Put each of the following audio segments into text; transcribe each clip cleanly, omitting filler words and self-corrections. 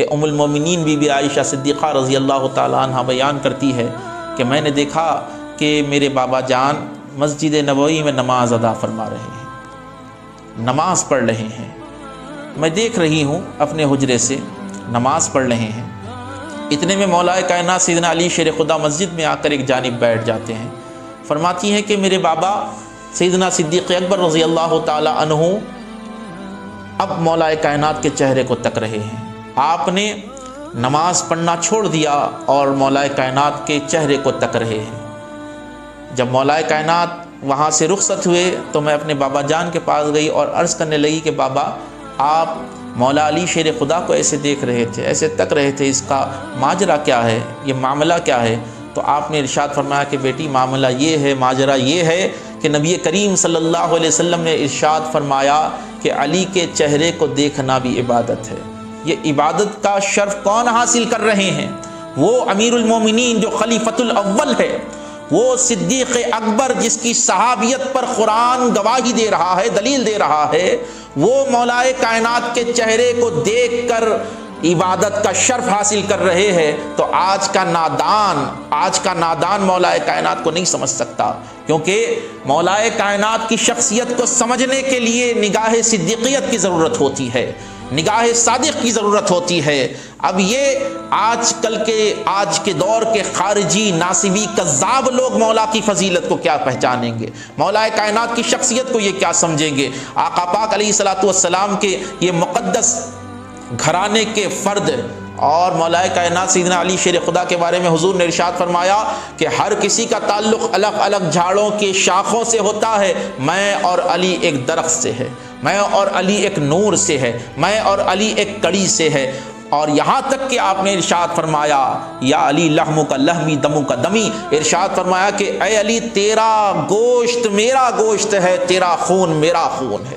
کہ ام المومنین بی بی عائشہ صدیقہ رضی اللہ تعالی عنہ بیان کرتی ہے کہ میں نے دیکھا کہ میرے بابا جان مسجد نبوی میں نماز ادا فرما رہے ہیں، نماز پڑھ رہے ہیں، میں دیکھ رہی ہوں اپنے حجرے سے نماز پڑھ رہے ہیں۔ اتنے میں مولا کائنات سیدنا علی شیر خدا مسجد میں آ کر ایک جانب بیٹھ جاتے ہیں۔ فرماتی ہیں کہ میرے بابا سیدنا صدیق اکبر رضی اللہ تعالی عنہ اب مولا کائنات کے چہرے کو تک رہے ہیں۔ آپ نے نماز پڑھنا چھوڑ دیا اور مولا کائنات کے چہرے کو تک رہے ہیں۔ جب مولا کائنات وہاں سے رخصت ہوئے تو میں اپنے بابا جان کے پاس گئی اور عرض کرنے لگی کہ بابا آپ مولا علی شیر خدا کو ایسے دیکھ رہے تھے، ایسے تک رہے تھے، اس کا ماجرا کیا ہے، یہ معاملہ کیا ہے؟ تو آپ نے ارشاد فرمایا کہ بیٹی معاملہ یہ ہے، ماجرا یہ ہے کہ نبی کریم صلی اللہ علیہ وسلم نے ارشاد فرمایا کہ علی کے چہرے کو دیکھنا بھی عبادت ہے۔ یہ عبادت کا شرف کون حاصل کر رہے ہیں؟ وہ امیر المومنین جو خلیفۃ الاول ہے، وہ صدیق اکبر جس کی صحابیت پر قرآن گواہی دے رہا ہے، دلیل دے رہا ہے، وہ مولا کائنات کے چہرے کو دیکھ کر عبادت کا شرف حاصل کر رہے ہیں۔ تو آج کا نادان مولا کائنات کو نہیں سمجھ سکتا، کیونکہ مولا کائنات کی شخصیت کو سمجھنے کے لیے نگاہ صدیقیت کی ضرورت ہوتی ہے، نگاہ صادق کی ضرورت ہوتی ہے۔ اب یہ آج کے دور کے خارجی ناصبی کذاب لوگ مولا کی فضیلت کو کیا پہچانیں گے، مولا کائنات کی شخصیت کو یہ کیا سمجھیں گے؟ آقا پاک علیہ الصلوۃ والسلام کے یہ مقدس گھرانے کے فرد اور مولا کائنات سیدنا علی شیر خدا کے بارے میں حضور نے ارشاد فرمایا کہ ہر کسی کا تعلق الگ الگ جھاڑوں کی شاخوں سے ہوتا ہے، میں اور علی ایک درخت سے ہے، میں اور علی ایک نور سے ہے، میں اور علی ایک کڑی سے ہے۔ اور یہاں تک کہ آپ نے ارشاد فرمایا یا علی لحم کا لحمی دمو کا دمی، ارشاد فرمایا کہ اے علی تیرا گوشت میرا گوشت ہے، تیرا خون میرا خون ہے۔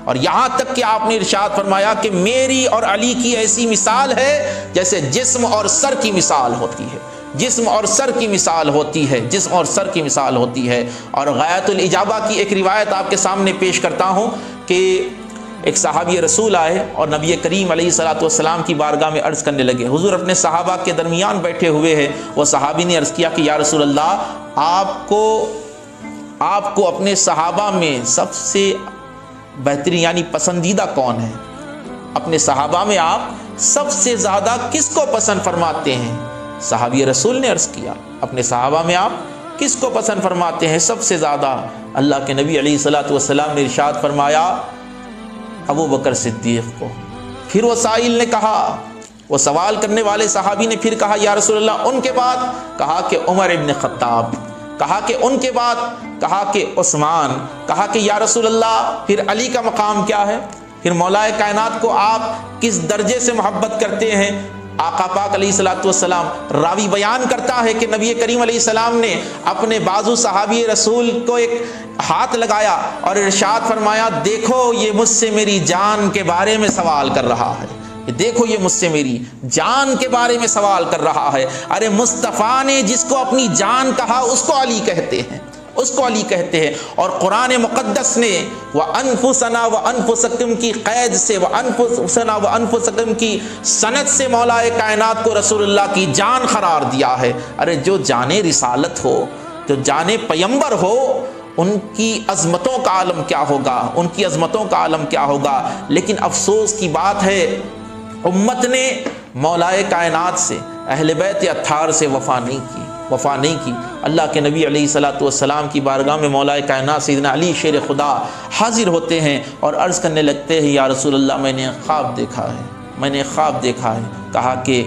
اور یہاں تک کہ آپ نے ارشاد فرمایا کہ میری اور علی کی ایسی مثال ہے جیسے جسم اور سر کی مثال ہوتی ہے، جسم اور سر کی مثال ہوتی ہے، جسم اور سر کی مثال ہوتی ہے۔ اور غایۃ الاجابہ کی ایک روایت آپ کے سامنے پیش کرتا ہوں کہ ایک صحابی رسول آئے اور نبی کریم علیہ الصلوۃ والسلام کی بارگاہ میں عرض کرنے لگے۔ حضور اپنے صحابہ کے درمیان بیٹھے ہوئے ہیں، وہ صحابی نے عرض کیا کہ یا رسول اللہ، آپ کو اپنے صحابہ میں سب سے بہترین یعنی پسندیدہ کون ہے؟ اپنے صحابہ میں آپ سب سے زیادہ کس کو پسند فرماتے ہیں؟ صحابی رسول نے عرض کیا اپنے صحابہ میں آپ کس کو پسند فرماتے ہیں سب سے زیادہ؟ اللہ کے نبی علیہ الصلوۃ والسلام نے ارشاد فرمایا ابو بکر صدیق کو۔ پھر وہ سائل نے کہا، وہ سوال کرنے والے صحابی نے پھر کہا یا رسول اللہ ان کے بعد؟ کہا کہ عمر ابن خطاب، کہا کہ ان کے بعد؟ کہا کہ عثمان، کہا کہ یا رسول اللہ پھر علی کا مقام کیا ہے؟ پھر مولا کائنات کو آپ کس درجے سے محبت کرتے ہیں؟ آقا پاک علیہ الصلوۃ والسلام، راوی بیان کرتا ہے کہ نبی کریم علیہ السلام نے اپنے بازو صحابی رسول کو ایک ہاتھ لگایا اور ارشاد فرمایا دیکھو یہ مجھ سے میری جان کے بارے میں سوال کر رہا ہے، دیکھو یہ مجھ سے میری جان کے بارے میں سوال کر رہا ہے۔ ارے مصطفیٰ نے جس کو اپنی جان کہا اس کو علی کہتے ہیں، اس کو علی کہتے ہیں۔ اور قرآن مقدس نے وَأَنفُسَنَا وَأَنفُسَكُمْ کی قید سے، وَأَنفُسَنَا وَأَنفُسَكُمْ کی سند سے مولا کائنات کو رسول اللہ کی جان قرار دیا ہے۔ ارے جو جان رسالت ہو، جو جان پیمبر ہو، ان کی عظمتوں کا عالم کیا ہوگا، ان کی عظمتوں کا عالم کیا ہوگا۔ لیکن افسوس کی بات ہے امت نے مولا کائنات سے، اہل بیت اطہار سے وفا نہیں کی۔ اللہ کے نبی علیہ الصلوۃ والسلام کی بارگاہ میں مولا کائنات سیدنا علی شیر خدا حاضر ہوتے ہیں اور عرض کرنے لگتے ہیں یا رسول اللہ میں نے خواب دیکھا ہے، میں نے خواب دیکھا ہے۔ کہا کہ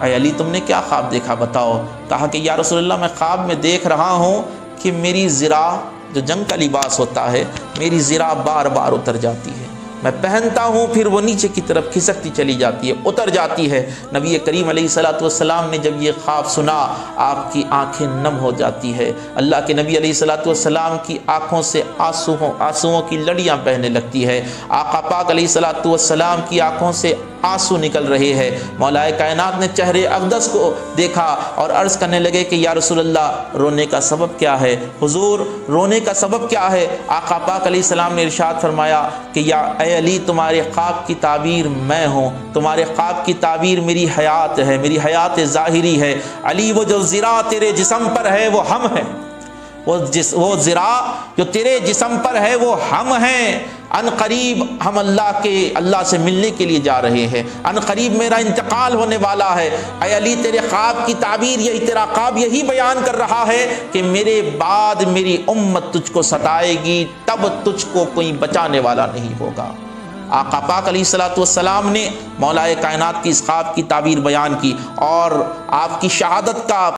اے علی تم نے کیا خواب دیکھا بتاؤ؟ کہا کہ یا رسول اللہ میں خواب میں دیکھ رہا ہوں کہ میری ذرا جو جنگ کا لباس ہوتا ہے، میری ذرا بار بار اتر جاتی ہے، میں پہنتا ہوں پھر وہ نیچے کی طرف کھسکتی چلی جاتی ہے، اتر جاتی ہے۔ نبی کریم علیہ الصلوۃ والسلام نے جب یہ خواب سنا آپ کی آنکھیں نم ہو جاتی ہے۔ اللہ کے نبی علیہ الصلوۃ والسلام کی آنکھوں سے آنسوؤں کی لڑیاں بہنے لگتی ہے۔ آقا پاک علیہ الصلوۃ والسلام کی آنکھوں سے آنسو نکل رہے ہیں۔ مولا کائنات نے چہرے اقدس کو دیکھا اور عرض کرنے لگے کہ یا رسول اللہ رونے کا سبب کیا ہے؟ حضور رونے کا سبب کیا ہے؟ آقا پاک علیہ السلام نے ارشاد فرمایا کہ یا اے علی تمہارے خواب کی تعبیر میں ہوں، تمہارے خواب کی تعبیر میری حیات ہے، میری حیات ظاہری ہے۔ علی وہ جو زرا تیرے جسم پر ہے وہ ہم ہیں، وہ زرا جو تیرے جسم پر ہے وہ ہم ہیں۔ ان قریب ہم اللہ سے ملنے کے لیے جا رہے ہیں، ان قریب میرا انتقال ہونے والا ہے۔ اے علی تیرے خواب کی تعبیر یہی، تیرا خواب یہی بیان کر رہا ہے کہ میرے بعد میری امت تجھ کو ستائے گی، تب تجھ کو کوئی بچانے والا نہیں ہوگا۔ آقا پاک علیہ السلام نے مولا کائنات کی اس خواب کی تعبیر بیان کی اور آپ کی شہادت کا